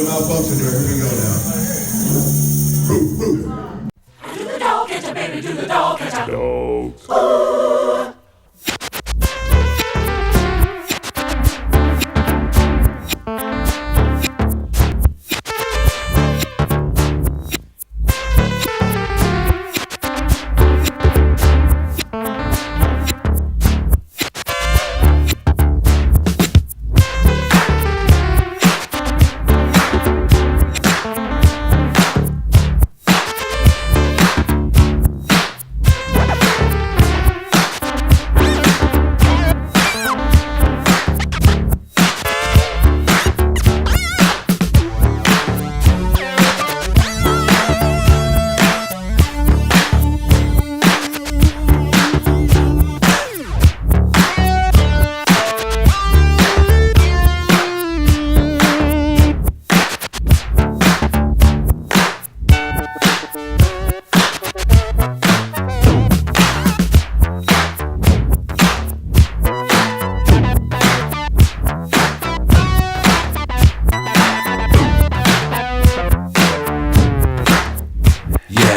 Malfunction here. Here we go now. Roof, roof. Do the dog catcher, baby, do the dog catcher. Dogs.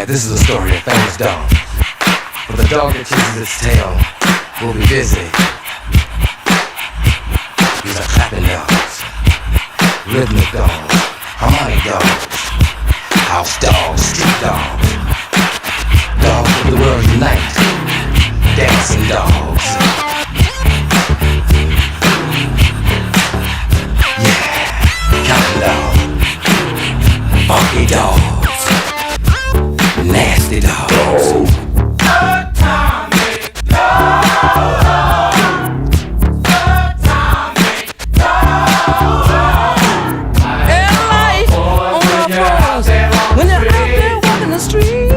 This is a story of a famous dog. But the dog that chases its tail will be busy. These are clapping dogs, rhythmic dogs, harmonic dogs, house dogs, street dogs, dogs of the world unite, dancing dogs. Yeah, counting dogs, funky dogs. Nasty dogs. Atomic dog. Atomic dog. And life on the floors when you're out there walking the street.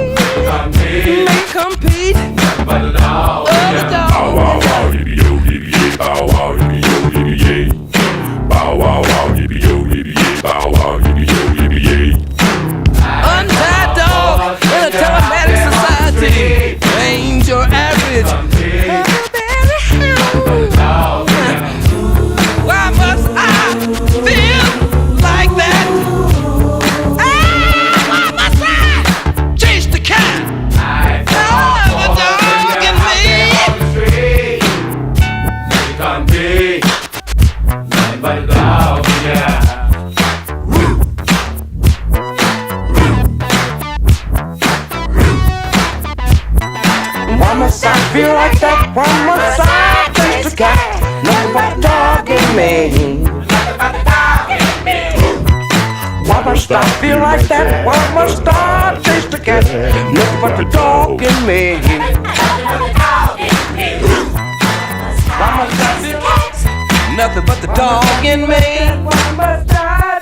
They compete. But the dog. Bow wow wow, yippee yo, yippee yay. Bow wow, yippee yo, yippee yay. Bow wow wow, yippee yo, yippee yay. Bow wow, yippee yo, yippee yay. Untied dog in a telematic society ain't your average. Why must I feel like that? Why must I chase the cat? The dog in me. But the dog, yeah. Why must I feel like that? Why must I chase the cat? Nothing but the dog in me. Why must I feel like that? Why must I chase the cat? Nothing but the dog in me. Why must I feel like Nothing but the dog in me. Why must I